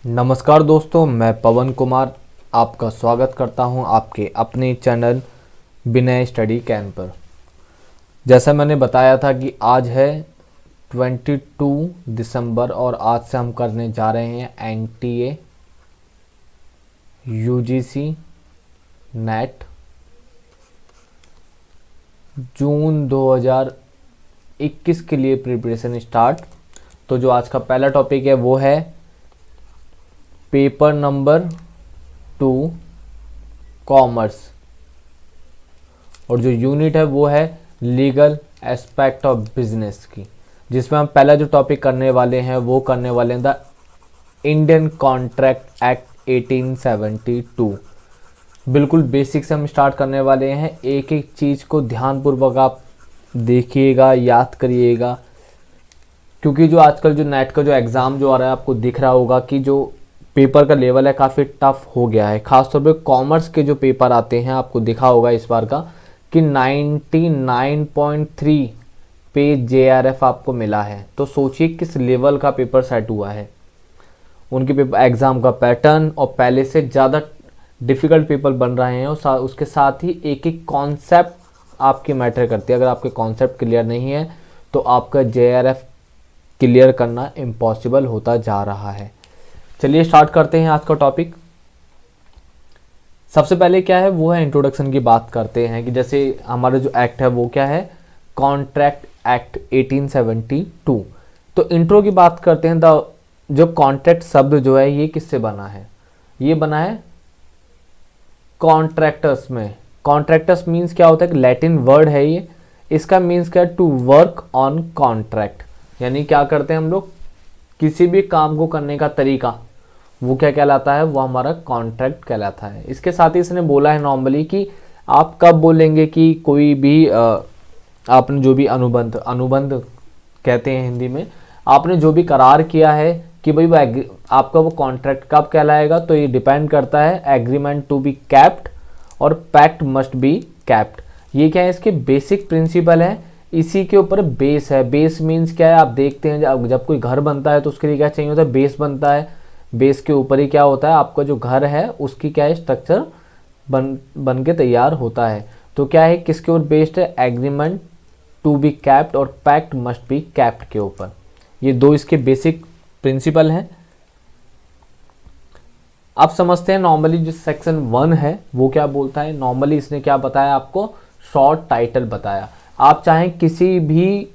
नमस्कार दोस्तों, मैं पवन कुमार आपका स्वागत करता हूं आपके अपने चैनल विनय स्टडी कैंप पर। जैसा मैंने बताया था कि आज है 22 दिसंबर और आज से हम करने जा रहे हैं एनटीए यूजीसी नेट जून 2021 के लिए प्रिपरेशन स्टार्ट। तो जो आज का पहला टॉपिक है वो है पेपर नंबर 2 कॉमर्स और जो यूनिट है वो है लीगल एस्पेक्ट ऑफ बिजनेस की, जिसमें हम पहला जो टॉपिक करने वाले हैं वो करने वाले हैं द इंडियन कॉन्ट्रैक्ट एक्ट 1872। बिल्कुल बेसिक से हम स्टार्ट करने वाले हैं। एक एक चीज़ को ध्यानपूर्वक आप देखिएगा, याद करिएगा, क्योंकि जो आजकल जो नेट का जो एग्ज़ाम जो आ रहा है आपको दिख रहा होगा कि जो पेपर का लेवल है काफ़ी टफ हो गया है। खासतौर पे कॉमर्स के जो पेपर आते हैं आपको दिखा होगा इस बार का कि 99.3 पे जेआरएफ आपको मिला है। तो सोचिए किस लेवल का पेपर सेट हुआ है। उनके पेपर एग्ज़ाम का पैटर्न और पहले से ज़्यादा डिफ़िकल्ट पेपर बन रहे हैं और उसके साथ ही एक एक कॉन्सेप्ट आपकी मैटर करती है। अगर आपके कॉन्सेप्ट क्लियर नहीं है तो आपका जेआरएफ क्लियर करना इम्पॉसिबल होता जा रहा है। चलिए स्टार्ट करते हैं आज का टॉपिक। सबसे पहले क्या है वो है इंट्रोडक्शन की बात करते हैं कि जैसे हमारा जो एक्ट है वो क्या है, कॉन्ट्रैक्ट एक्ट 1872। तो इंट्रो की बात करते हैं। जो कॉन्ट्रैक्ट शब्द जो है ये किससे बना है? ये बना है कॉन्ट्रैक्टर्स में। कॉन्ट्रैक्टर्स मीन्स क्या होता है कि लैटिन वर्ड है ये। इसका मीन्स क्या है, टू वर्क ऑन कॉन्ट्रैक्ट, यानी क्या करते हैं हम लोग, किसी भी काम को करने का तरीका वो क्या कहलाता है, वो हमारा कॉन्ट्रैक्ट कहलाता है। इसके साथ ही इसने बोला है नॉर्मली कि आप कब बोलेंगे कि कोई भी आपने जो भी अनुबंध कहते हैं हिंदी में, आपने जो भी करार किया है कि भाई वो आपका वो कॉन्ट्रैक्ट कब कहलाएगा। तो ये डिपेंड करता है एग्रीमेंट टू बी कैप्ट और पैक्ट मस्ट बी कैप्ट। ये क्या है, इसके बेसिक प्रिंसिपल है, इसी के ऊपर बेस है। बेस मीन्स क्या है, आप देखते हैं जब कोई घर बनता है तो उसके लिए क्या चाहिए होता है, बेस बनता है। बेस के ऊपर ही क्या होता है, आपका जो घर है उसकी क्या है, स्ट्रक्चर बन के तैयार होता है। तो क्या है, किसके ऊपर बेस्ड है, एग्रीमेंट टू बी कैप्ट और पैक्ट मस्ट बी कैप्ट के ऊपर। ये दो इसके बेसिक प्रिंसिपल हैं। अब समझते हैं नॉर्मली जो सेक्शन 1 है वो क्या बोलता है। नॉर्मली इसने क्या बताया आपको, शॉर्ट टाइटल बताया। आप चाहे किसी भी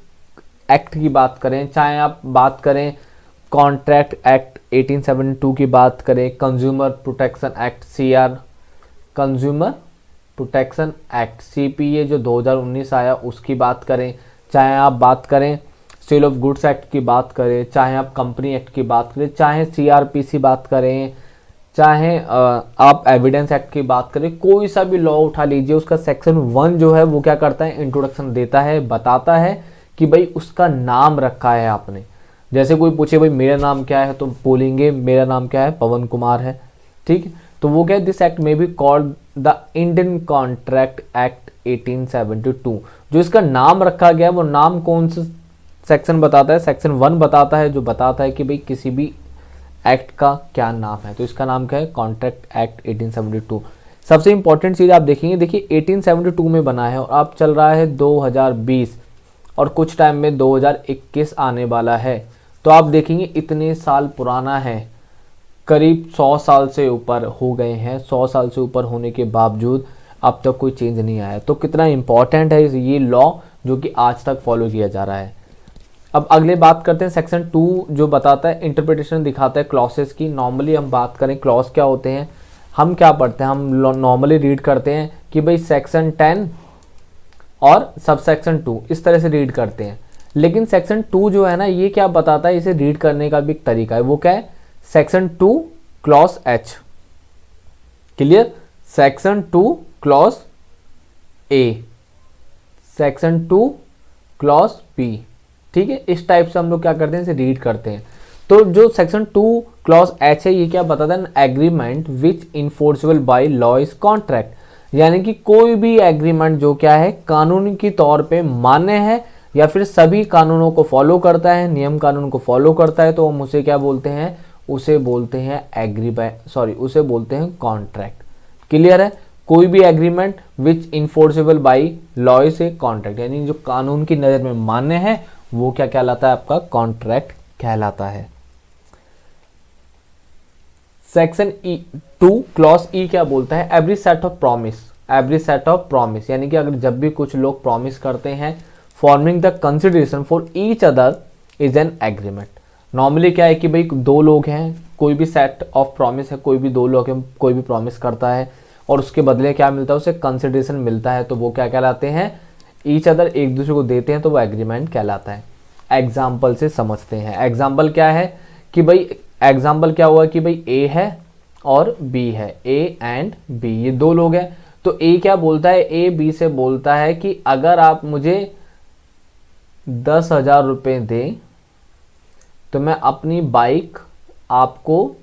एक्ट की बात करें, चाहे आप बात करें कॉन्ट्रैक्ट एक्ट 1872 की बात करें, consumer protection act CR, consumer protection act CPA जो 2019 आया उसकी बात करें, चाहे आप बात करें सेल ऑफ गुड्स एक्ट की बात करें, चाहे आप कंपनी एक्ट की बात करें, चाहे सीआरपीसी बात करें, चाहे आप एविडेंस एक्ट की बात करें, कोई सा भी लॉ उठा लीजिए, उसका सेक्शन 1 जो है वो क्या करता है, इंट्रोडक्शन देता है, बताता है कि भाई उसका नाम रखा है आपने। जैसे कोई पूछे भाई मेरा नाम क्या है, तो बोलेंगे मेरा नाम क्या है, पवन कुमार है। ठीक, तो वो क्या है, दिस एक्ट में be called the Indian contract act 1872। जो इसका नाम रखा गया है वो नाम कौन सा सेक्शन बताता है, सेक्शन 1 बताता है, जो बताता है कि भाई किसी भी एक्ट का क्या नाम है। तो इसका नाम क्या है, कॉन्ट्रैक्ट एक्ट 1872। सबसे इंपॉर्टेंट चीज़ आप देखेंगे, देखिए 1872 में बना है और अब चल रहा है 2020 और कुछ टाइम में 2021 आने वाला है। तो आप देखेंगे इतने साल पुराना है, करीब 100 साल से ऊपर हो गए हैं। 100 साल से ऊपर होने के बावजूद अब तक कोई चेंज नहीं आया। तो कितना इंपॉर्टेंट है ये लॉ जो कि आज तक फॉलो किया जा रहा है। अब अगले बात करते हैं सेक्शन 2 जो बताता है, इंटरप्रिटेशन दिखाता है क्लॉसेस की। नॉर्मली हम बात करें क्लॉज क्या होते हैं, हम क्या पढ़ते हैं, हम नॉर्मली रीड करते हैं कि भाई सेक्शन 10 और सब सेक्शन 2 इस तरह से रीड करते हैं। लेकिन सेक्शन 2 जो है ना, ये क्या बताता है, इसे रीड करने का भी एक तरीका है। वो क्या है, section 2 clause H, clear, section 2 clause A, section 2 clause B. ठीक है, इस टाइप से हम लोग क्या करते हैं, इसे रीड करते हैं। तो जो सेक्शन 2 क्लॉज एच है ये क्या बताता है, agreement which enforceable by law is contract, यानी कि कोई भी एग्रीमेंट जो क्या है कानून की तौर पे मान्य है या फिर सभी कानूनों को फॉलो करता है, नियम कानून को फॉलो करता है, तो हम उसे क्या बोलते हैं, उसे बोलते हैं उसे बोलते हैं कॉन्ट्रैक्ट। क्लियर है? कोई भी agreement which enforceable by law is a contract, यानी जो कानून की नज़र में मान्य है वो क्या कहलाता है? आपका कॉन्ट्रैक्ट कहलाता है। सेक्शन टू क्लॉज ई क्या बोलता है? एवरी सेट ऑफ प्रॉमिस, यानी कि अगर जब भी कुछ लोग प्रॉमिस करते हैं, forming the consideration for each other is an agreement. Normally क्या है कि भाई दो लोग हैं, कोई भी सेट ऑफ प्रॉमिस है, कोई भी दो लोग हैं, कोई भी प्रॉमिस करता है और उसके बदले क्या मिलता है? उसे कंसिडरेशन मिलता है, तो वो क्या कहलाते हैं? ईच अदर, एक दूसरे को देते हैं, तो वो एग्रीमेंट कहलाता है। एग्जाम्पल से समझते हैं। एग्जाम्पल क्या है कि भाई एग्जाम्पल क्या हुआ कि भाई ए है और बी है, ए एंड बी, ये दो लोग हैं। तो ए क्या बोलता है? ए बी से बोलता है कि अगर आप मुझे 10,000 रुपये दें तो मैं अपनी बाइक आपको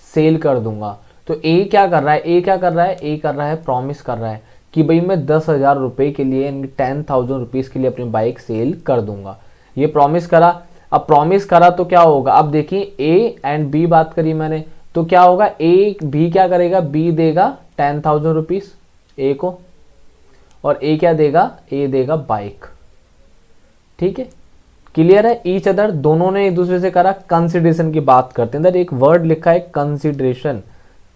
सेल कर दूंगा। तो ए क्या कर रहा है? ए कर रहा है प्रॉमिस कर रहा है कि भाई मैं 10,000 रुपये के लिए, 10,000 रुपीज़ के लिए अपनी बाइक सेल कर दूंगा। ये प्रॉमिस करा। अब प्रॉमिस करा तो क्या होगा? अब देखिए ए एंड बी बात करी मैंने, तो क्या होगा? ए बी क्या करेगा? बी देगा 10,000 रुपीज़ ए को, और ए क्या देगा? ए देगा बाइक। ठीक है, क्लियर है? ईच अदर, दोनों ने एक दूसरे से करा। कंसिडरेशन की बात करते हैं, इधर एक वर्ड लिखा है कंसिडरेशन।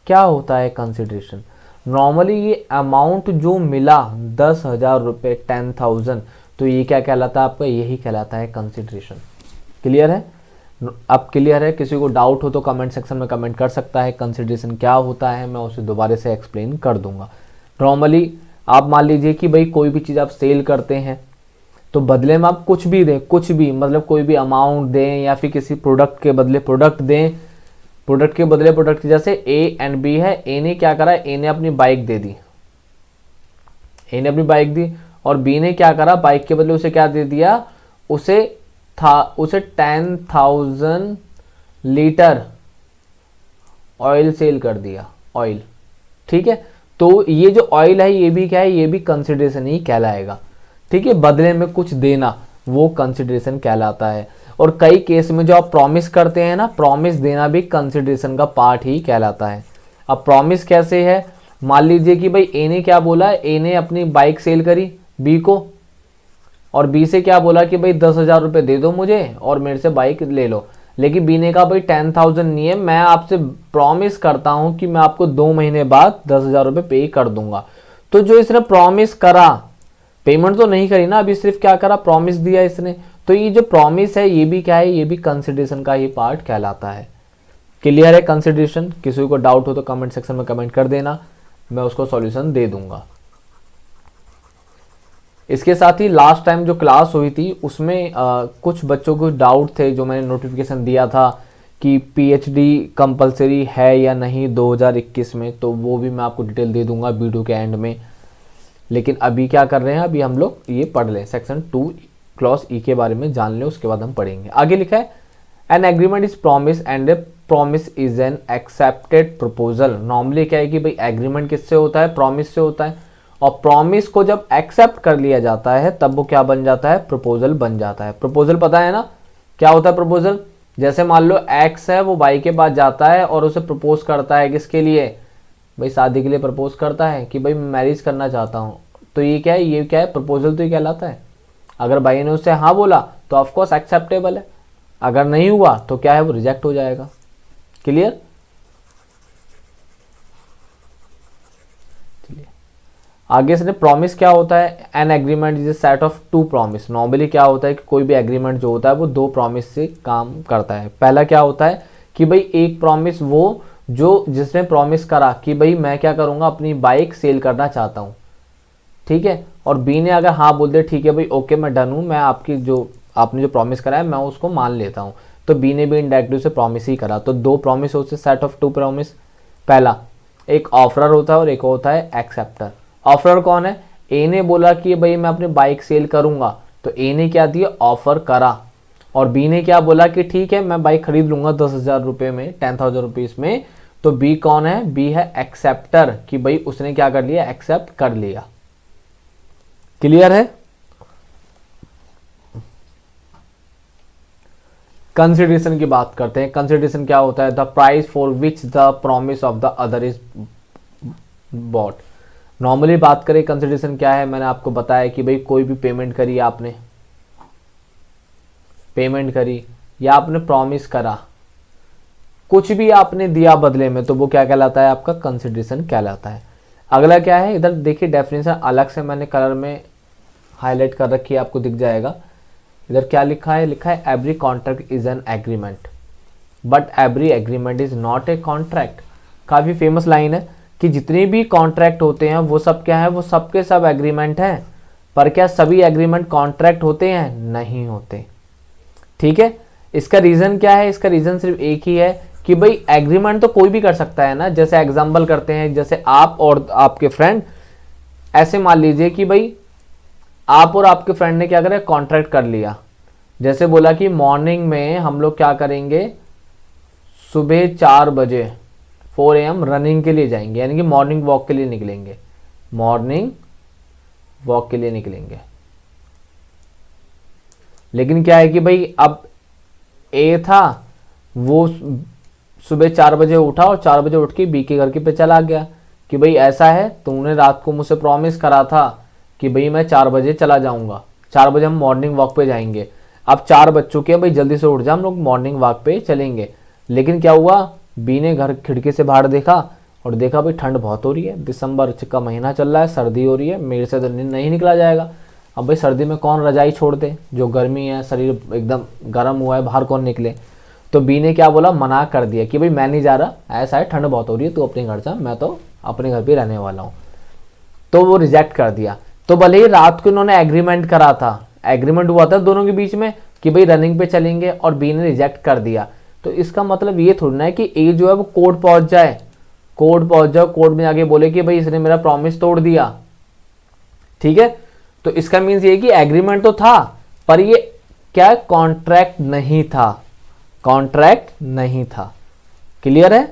क्या होता है कंसिडरेशन? नॉर्मली ये अमाउंट जो मिला 10,000 रुपये, 10,000, तो ये क्या कहलाता है आपका? यही कहलाता है कंसिडरेशन। क्लियर है? अब क्लियर है? किसी को डाउट हो तो कमेंट सेक्शन में कमेंट कर सकता है। कंसिडरेशन क्या होता है मैं उसे दोबारा से एक्सप्लेन कर दूंगा। नॉर्मली आप मान लीजिए कि भाई कोई भी चीज़ आप सेल करते हैं तो बदले में आप कुछ भी दें, कुछ भी मतलब कोई भी अमाउंट दें या फिर किसी प्रोडक्ट के बदले प्रोडक्ट दें, प्रोडक्ट के बदले प्रोडक्ट। जैसे ए एंड बी है, ए ने क्या करा? ए ने अपनी बाइक दे दी, ए ने अपनी बाइक दी, और बी ने क्या करा? बाइक के बदले उसे क्या दे दिया? उसे 10,000 लीटर ऑयल सेल कर दिया, ऑयल। ठीक है, तो ये जो ऑयल है ये भी क्या है? ये भी कंसिडरेशन ही कहलाएगा। ठीक है, बदले में कुछ देना वो कंसिडरेशन कहलाता है। और कई केस में जो आप प्रॉमिस करते हैं ना, प्रॉमिस देना भी कंसिडरेशन का पार्ट ही कहलाता है। अब प्रॉमिस कैसे है? मान लीजिए कि भाई ए ने क्या बोला? ए ने अपनी बाइक सेल करी बी को, और बी से क्या बोला कि भाई 10,000 रुपये दे दो मुझे और मेरे से बाइक ले लो। लेकिन बी ने कहा भाई 10,000 नहीं है, मैं आपसे प्रॉमिस करता हूं कि मैं आपको 2 महीने बाद 10,000 रुपये पे कर दूंगा। तो जो इसने प्रॉमिस करा, पेमेंट तो नहीं करी ना, अभी सिर्फ क्या करा? प्रॉमिस दिया इसने। तो ये जो प्रॉमिस है ये भी क्या है? ये भी कंसिडरेशन का ही पार्ट कहलाता है। क्लियर है कंसिडरेशन? किसी को डाउट हो तो कमेंट सेक्शन में कमेंट कर देना, मैं उसको सॉल्यूशन दे दूंगा। इसके साथ ही लास्ट टाइम जो क्लास हुई थी उसमें कुछ बच्चों को डाउट थे, जो मैंने नोटिफिकेशन दिया था कि पीएचडी कंपलसरी है या नहीं 2021 में, तो वो भी मैं आपको डिटेल दे दूंगा वीडियो के एंड में। लेकिन अभी क्या कर रहे हैं? अभी हम लोग ये पढ़ लें, सेक्शन 2 क्लॉज ई के बारे में जान लें, उसके बाद हम पढ़ेंगे। आगे लिखा है an agreement is promise and A promise is an accepted proposal. Normally क्या है कि भाई एग्रीमेंट किससे होता है? प्रॉमिस से होता है, और प्रॉमिस को जब एक्सेप्ट कर लिया जाता है तब वो क्या बन जाता है? प्रपोजल बन जाता है। प्रपोजल पता है ना क्या होता है प्रपोजल? जैसे मान लो एक्स है, वो वाई के पास जाता है और उसे प्रपोज करता है, किसके लिए? भाई शादी के लिए प्रपोज करता है कि भाई मैं मैरिज करना चाहता हूँ। तो ये क्या है? ये क्या है? प्रपोजल तो ये कहलाता है। अगर भाई ने उससे हाँ बोला तो ऑफकोर्स एक्सेप्टेबल है, अगर नहीं हुआ तो क्या है? वो रिजेक्ट हो जाएगा। क्लियर? आगे से प्रॉमिस क्या होता है? An agreement is a set of 2 promise. Normally क्या होता है कि कोई भी एग्रीमेंट जो होता है वो 2 प्रॉमिस से काम करता है। पहला क्या होता है कि भाई एक प्रॉमिस वो जो जिसने प्रॉमिस करा कि भाई मैं क्या करूंगा? अपनी बाइक सेल करना चाहता हूँ। ठीक है, और बी ने अगर हाँ बोल दे, ठीक है भाई ओके मैं डन हूँ, मैं आपकी जो आपने जो प्रॉमिस करा है मैं उसको मान लेता हूँ, तो बी ने भी इनडायरेक्टली से प्रॉमिस ही करा। तो 2 प्रॉमिस होते हैं, सेट ऑफ 2 प्रॉमिस। पहला एक ऑफरर होता है और एक होता है एक्सेप्टर। ऑफरर कौन है? ए ने बोला कि भाई मैं अपनी बाइक सेल करूंगा, तो ए ने क्या दिया? ऑफर करा। और बी ने क्या बोला कि ठीक है मैं बाइक खरीद लूंगा 10,000 रुपये में, 10,000 रुपीज़ में। तो बी कौन है? बी है एक्सेप्टर, कि भाई उसने क्या कर लिया? एक्सेप्ट कर लिया। क्लियर है? कंसिडरेशन की बात करते हैं। कंसिडरेशन क्या होता है? The price for which the promise of the other is bought. Normally बात करें कंसिडरेशन क्या है, मैंने आपको बताया कि भाई कोई भी पेमेंट करी, आपने पेमेंट करी या आपने प्रॉमिस करा, कुछ भी आपने दिया बदले में, तो वो क्या कहलाता है? आपका कंसिडरेशन कहलाता है। अगला क्या है? इधर देखिए डेफिनेशन अलग से मैंने कलर में हाईलाइट कर रखी है, आपको दिख जाएगा। इधर क्या लिखा है? लिखा है every contract is an agreement but every agreement is not a contract. काफ़ी फेमस लाइन है कि जितने भी कॉन्ट्रैक्ट होते हैं वो सब क्या है? वो सबके सब एग्रीमेंट हैं, पर क्या सभी एग्रीमेंट कॉन्ट्रैक्ट होते हैं? नहीं होते। ठीक है, इसका रीज़न क्या है? इसका रीज़न सिर्फ एक ही है कि भाई एग्रीमेंट तो कोई भी कर सकता है ना। जैसे एग्जाम्पल करते हैं, जैसे आप और आपके फ्रेंड, ऐसे मान लीजिए कि भाई आप और आपके फ्रेंड ने क्या करा? कॉन्ट्रैक्ट कर लिया। जैसे बोला कि मॉर्निंग में हम लोग क्या करेंगे? सुबह 4 बजे 4 AM रनिंग के लिए जाएंगे, यानी कि मॉर्निंग वॉक के लिए निकलेंगे। मॉर्निंग वॉक के लिए निकलेंगे। लेकिन क्या है कि भाई अब ए था, वो सुबह 4 बजे उठा और 4 बजे उठ के बी के घर के पे चला गया कि भाई ऐसा है, तुमने रात को मुझसे प्रॉमिस करा था कि भाई मैं 4 बजे चला जाऊंगा, 4 बजे हम मॉर्निंग वॉक पे जाएंगे। अब 4 बज चुके हैं, भाई जल्दी से उठ जा, हम लोग मॉर्निंग वॉक पे चलेंगे। लेकिन क्या हुआ? बी ने घर खिड़की से बाहर देखा और देखा भाई ठंड बहुत हो रही है, दिसंबर का महीना चल रहा है, सर्दी हो रही है, मेरे से तो नहीं निकला जाएगा। अब भाई सर्दी में कौन रजाई छोड़ दे? जो गर्मी है, शरीर एकदम गर्म हुआ है, बाहर कौन निकले? तो बी ने क्या बोला? मना कर दिया कि भाई मैं नहीं जा रहा, ऐसा है ठंड बहुत हो रही है, तू अपने घर जा, मैं तो अपने घर पे रहने वाला हूँ। तो वो रिजेक्ट कर दिया। तो भले ही रात को इन्होंने एग्रीमेंट करा था, एग्रीमेंट हुआ था दोनों के बीच में कि भाई रनिंग पे चलेंगे, और बी ने रिजेक्ट कर दिया। तो इसका मतलब ये थोड़ी ना है कि ए जो है वो कोर्ट पहुंच जाए, कोर्ट में आके बोले कि भाई इसने मेरा प्रॉमिस तोड़ दिया। ठीक है, तो इसका मीन्स ये कि एग्रीमेंट तो था, पर ये क्या? कॉन्ट्रैक्ट नहीं था, कॉन्ट्रैक्ट नहीं था। क्लियर है?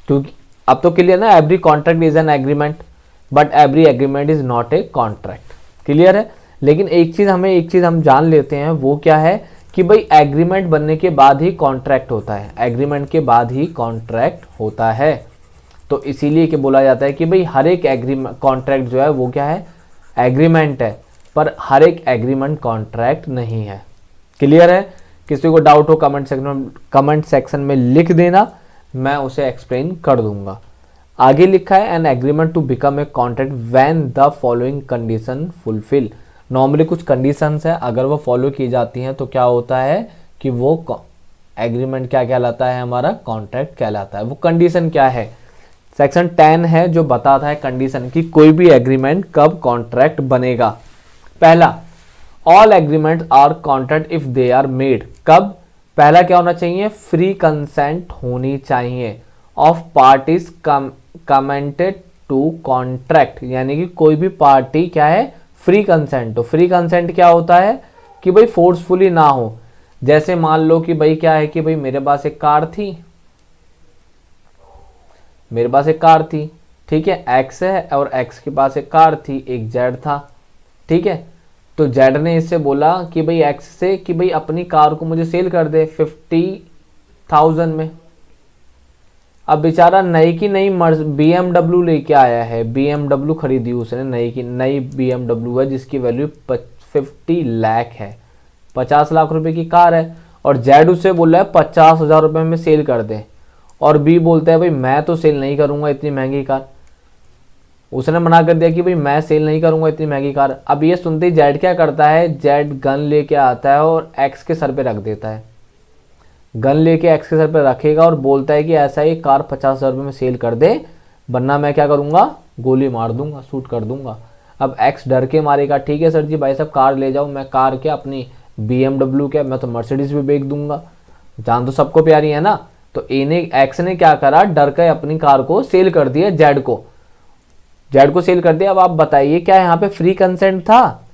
क्योंकि अब तो क्लियर ना, every contract is an agreement but every agreement is not a contract. Clear है? लेकिन एक चीज हम जान लेते हैं, वो क्या है कि भाई एग्रीमेंट बनने के बाद ही कॉन्ट्रैक्ट होता है, एग्रीमेंट के बाद ही कॉन्ट्रैक्ट होता है। तो इसीलिए कि बोला जाता है कि भाई हर एक एग्रीमेंट कॉन्ट्रैक्ट जो है वो क्या है? एग्रीमेंट है, पर हर एक एग्रीमेंट कॉन्ट्रैक्ट नहीं है। क्लियर है? किसी को डाउट हो कमेंट सेक्शन में लिख देना, मैं उसे एक्सप्लेन कर दूंगा। आगे लिखा है an agreement to become a contract when the following condition fulfil. Normally कुछ कंडीशंस है, अगर वो फॉलो की जाती हैं तो क्या होता है कि वो एग्रीमेंट क्या कहलाता है? हमारा कॉन्ट्रैक्ट कहलाता है। वो कंडीशन क्या है? सेक्शन 10 है जो बताता है कंडीशन कि कोई भी एग्रीमेंट कब कॉन्ट्रैक्ट बनेगा। पहला, all agreement are contract if they are made. कब? पहला क्या होना चाहिए? फ्री कंसेंट होनी चाहिए of parties commented to contract, यानी कि कोई भी पार्टी क्या है? Free consent. तो फ्री कंसेंट क्या होता है कि भाई फोर्सफुली ना हो। जैसे मान लो कि भाई क्या है कि भाई मेरे पास एक कार थी, ठीक है, एक्स है और एक्स के पास एक कार थी, एक जेड था। ठीक है, तो जेड ने इससे बोला कि भाई एक्स से कि भाई अपनी कार को मुझे सेल कर दे 50,000 में। अब बेचारा नई की नई BMW लेके आया है, BMW खरीदी उसने, नई BMW है जिसकी वैल्यू 50 लाख है, 50 लाख रुपए की कार है, और जेड उससे बोल रहा है 50,000 रुपए में सेल कर दे, और बी बोलता है भाई मैं तो सेल नहीं करूंगा इतनी महंगी कार। उसने मना कर दिया कि भाई मैं सेल नहीं करूंगा इतनी महंगी कार। अब ये सुनते ही जेड क्या करता है? जेड गन लेके आता है और एक्स के सर पे रख देता है। गन लेके एक्स के सर पे रखेगा और बोलता है कि ऐसा ही कार 50,000 रुपये में सेल कर दे, वरना मैं क्या करूंगा? गोली मार दूंगा, शूट कर दूंगा। अब एक्स डर के मारेगा, ठीक है सर जी, भाई साहब कार ले जाओ, मैं कार क्या अपनी BMW क्या, मैं तो मर्सिडीज भी बेच दूंगा, जान तो सबको प्यारी है ना। तो एक्स ने क्या करा? डर के अपनी कार को सेल कर दिया, जेड को सेल कर दिया। अब आप बताइए क्या यहाँ पे फ्री कंसेंट था?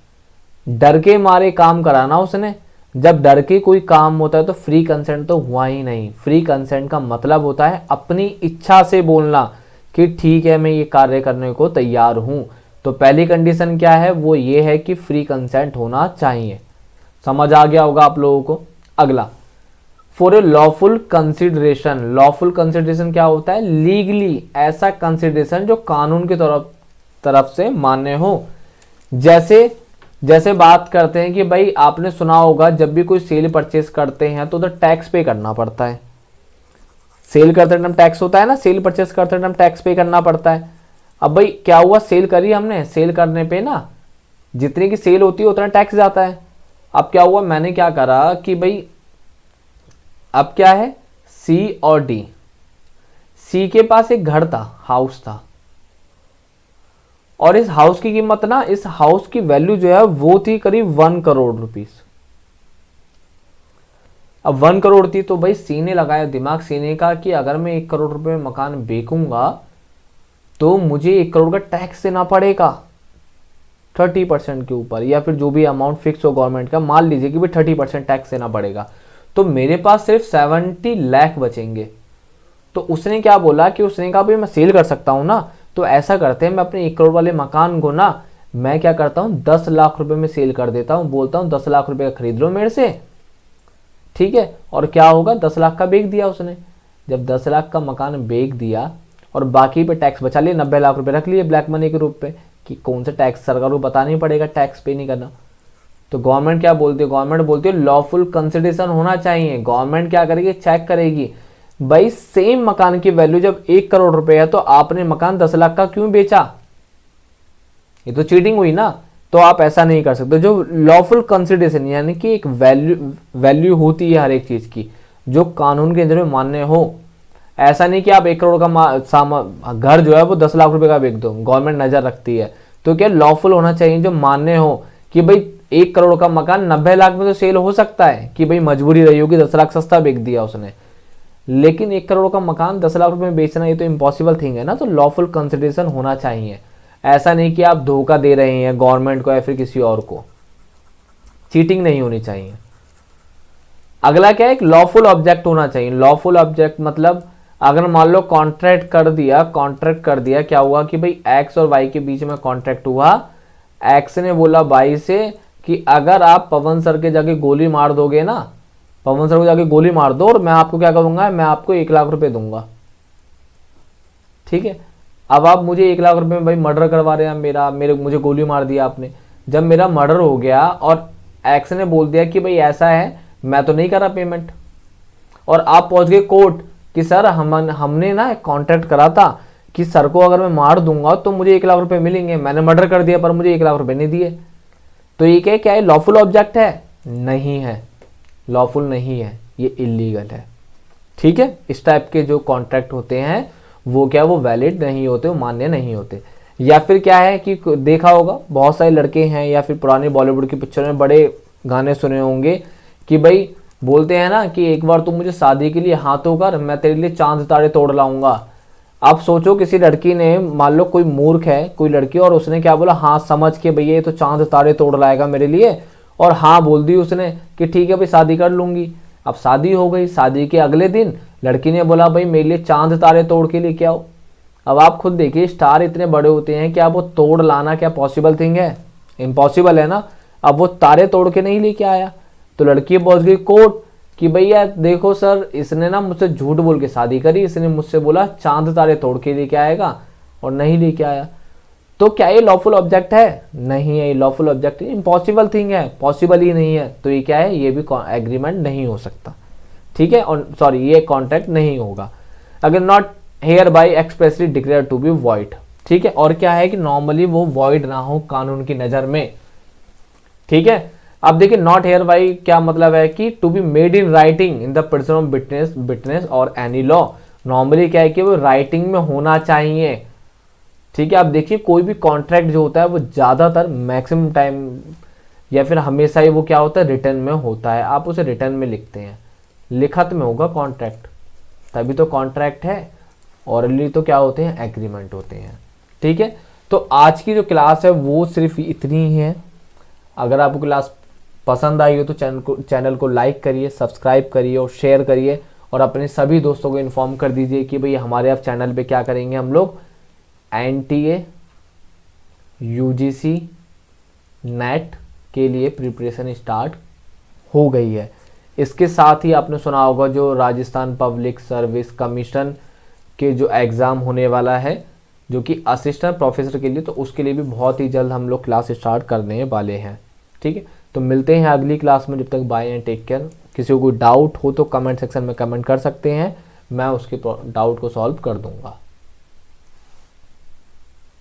डर के मारे काम कराना उसने। जब डर के कोई काम होता है तो फ्री कंसेंट तो हुआ ही नहीं। फ्री कंसेंट का मतलब होता है अपनी इच्छा से बोलना कि ठीक है मैं ये कार्य करने को तैयार हूं। तो पहली कंडीशन क्या है? वो ये है कि फ्री कंसेंट होना चाहिए। समझ आ गया होगा आप लोगों को। अगला, for a lawful consideration. Lawful consideration क्या होता है? लीगली ऐसा कंसिडरेशन जो कानून की तरफ से मान्य हो। जैसे बात करते हैं कि भाई आपने सुना होगा जब भी कोई सेल परचेस करते हैं तो उधर टैक्स पे करना पड़ता है। सेल करते टाइम टैक्स होता है ना, सेल परचेस करते टाइम टैक्स पे करना पड़ता है। अब भाई क्या हुआ, सेल करी हमने, सेल करने पे ना जितनी की सेल होती है उतना टैक्स जाता है। अब क्या हुआ, मैंने क्या करा कि भाई अब क्या है, सी और डी, सी के पास एक घर था, हाउस था, और इस हाउस की कीमत ना, इस हाउस की वैल्यू जो है वो थी करीब 1 करोड़ रुपीस। अब 1 करोड़ थी तो भाई सी ने लगाया दिमाग, सी ने कहा कि अगर मैं 1 करोड़ रुपए में मकान बेचूंगा तो मुझे 1 करोड़ का टैक्स देना पड़ेगा 30% के ऊपर, या फिर जो भी अमाउंट फिक्स हो गवर्नमेंट का, मान लीजिए कि भाई 30% टैक्स देना पड़ेगा, तो मेरे पास सिर्फ 70 लाख बचेंगे। तो उसने क्या बोला कि उसने कहा भाई मैं सेल कर सकता हूँ ना, तो ऐसा करते हैं मैं अपने 1 करोड़ वाले मकान को ना, मैं क्या करता हूँ 10 लाख रुपए में सेल कर देता हूँ, बोलता हूँ 10 लाख रुपए का खरीद लो मेरे से, ठीक है। और क्या होगा, 10 लाख का बेच दिया उसने। जब 10 लाख का मकान बेच दिया और बाकी पे टैक्स बचा लिए, 90 लाख रुपए रख लिए ब्लैक मनी के रूप पे, कि कौन सा टैक्स सरकार को बताना ही पड़ेगा, टैक्स पे नहीं करना। तो गवर्नमेंट क्या बोलती है, गवर्नमेंट बोलती है लॉफुल कंसिडरेशन होना चाहिए। गवर्नमेंट क्या करेगी, चेक करेगी भाई सेम मकान की वैल्यू जब 1 करोड़ रुपए है तो आपने मकान 10 लाख का क्यों बेचा, ये तो चीटिंग हुई ना। तो आप ऐसा नहीं कर सकते। जो लॉफुल कंसिडरेशन यानी कि एक वैल्यू होती है हर एक चीज की जो कानून के अंदर में मान्य हो। ऐसा नहीं कि आप 1 करोड़ का घर जो है वो 10 लाख रुपए का बेच दो, गवर्नमेंट नजर रखती है। तो क्या लॉफुल होना चाहिए, जो मान्य हो कि भाई 1 करोड़ का मकान 90 लाख में तो सेल हो सकता है, कि भाई मजबूरी रही होगी 10 लाख सस्ता बेच दिया उसने, लेकिन 1 करोड़ का मकान 10 लाख रुपए में बेचना ये तो इम्पॉसिबल थिंग है ना। तो लॉफुल कंसिडरेशन होना चाहिए। ऐसा नहीं कि आप धोखा दे रहे हैं गवर्नमेंट को या फिर किसी और को, चीटिंग नहीं होनी चाहिए। अगला क्या है, एक लॉफुल ऑब्जेक्ट होना चाहिए। लॉफुल ऑब्जेक्ट मतलब अगर मान लो कॉन्ट्रैक्ट कर दिया, क्या हुआ कि भाई एक्स और वाई के बीच में कॉन्ट्रैक्ट हुआ। एक्स ने बोला वाई से कि अगर आप पवन सर के जाके गोली मार दोगे ना, पवन सर को जाके गोली मार दो और मैं आपको क्या करूंगा, मैं आपको 1 लाख रुपए दूंगा, ठीक है। अब आप मुझे 1 लाख रुपए में भाई मर्डर करवा रहे हैं, मुझे गोली मार दिया आपने। जब मेरा मर्डर हो गया और एक्स ने बोल दिया कि भाई ऐसा है, मैं तो नहीं कर रहा पेमेंट, और आप पहुंच गए कोर्ट कि सर हमने ना एक कॉन्ट्रैक्ट करा था कि सर को अगर मैं मार दूंगा तो मुझे 1 लाख रुपए मिलेंगे, मैंने मर्डर कर दिया पर मुझे 1 लाख रुपए नहीं दिए। तो ये क्या है, लॉफुल ऑब्जेक्ट है? नहीं है, लॉफुल नहीं है, ये इलीगल है, ठीक है। इस टाइप के जो कॉन्ट्रैक्ट होते हैं वो क्या, वो वैलिड नहीं होते, वो मान्य नहीं होते। या फिर क्या है कि देखा होगा बहुत सारे लड़के हैं या फिर पुरानी बॉलीवुड की पिक्चर में बड़े गाने सुने होंगे कि भाई बोलते हैं ना कि एक बार तू मुझे शादी के लिए हाथों कर, मैं तेरे लिए चांद तारे तोड़ लाऊंगा। आप सोचो किसी लड़की ने, मान लो कोई मूर्ख है कोई लड़की, और उसने क्या बोला, हाँ समझ के भैया ये तो चांद तारे तोड़ लाएगा मेरे लिए, और हाँ बोल दी उसने कि ठीक है भाई शादी कर लूंगी। अब शादी हो गई, शादी के अगले दिन लड़की ने बोला भाई मेरे लिए चांद तारे तोड़ के लेके आओ। अब आप खुद देखिए स्टार इतने बड़े होते हैं, क्या वो तोड़ लाना क्या पॉसिबल थिंग है, इम्पॉसिबल है ना। अब वो तारे तोड़ के नहीं लेके आया, तो लड़की पहुंच गई कोर्ट कि भैया देखो सर इसने ना मुझसे झूठ बोल के शादी करी, इसने मुझसे बोला चांद तारे तोड़ के लेके आएगा और नहीं लेके आया। तो क्या ये लॉफुल ऑब्जेक्ट है? नहीं है, ये लॉफुल ऑब्जेक्ट इम्पॉसिबल थिंग है, पॉसिबल ही नहीं है। तो ये क्या है, ये भी एग्रीमेंट नहीं हो सकता, ठीक है। और सॉरी, ये कॉन्ट्रैक्ट नहीं होगा अगर not hereby expressly declare to be void, ठीक है। और क्या है कि नॉर्मली वो वॉइड ना हो कानून की नजर में, ठीक है। अब देखिए नॉट हेयर बाई क्या मतलब है कि to be made in writing in the person of witness और एनी लॉ। नॉर्मली क्या है कि वो राइटिंग में होना चाहिए, ठीक है। आप देखिए कोई भी कॉन्ट्रैक्ट जो होता है वो ज्यादातर मैक्सिमम टाइम या फिर हमेशा ही वो क्या होता है, रिटर्न में होता है। आप उसे रिटर्न में लिखते हैं, लिखत में होगा कॉन्ट्रैक्ट, तभी तो कॉन्ट्रैक्ट है। ऑरली तो क्या होते हैं, एग्रीमेंट होते हैं, ठीक है। तो आज की जो क्लास है वो सिर्फ इतनी ही है। अगर आपको क्लास पसंद आई हो तो चैनल को लाइक करिए, सब्सक्राइब करिए और शेयर करिए, और अपने सभी दोस्तों को इन्फॉर्म कर दीजिए कि भाई हमारे आप चैनल पे क्या करेंगे हम लोग, NTA UGC नेट के लिए प्रिपरेशन स्टार्ट हो गई है। इसके साथ ही आपने सुना होगा जो राजस्थान पब्लिक सर्विस कमीशन के जो एग्ज़ाम होने वाला है जो कि असिस्टेंट प्रोफेसर के लिए, तो उसके लिए भी बहुत ही जल्द हम लोग क्लास स्टार्ट करने वाले हैं। ठीक है, तो मिलते हैं अगली क्लास में, जब तक बाय एंड टेक केयर। किसी को कोई डाउट हो तो कमेंट सेक्शन में कमेंट कर सकते हैं, मैं उसके डाउट को सॉल्व कर दूंगा।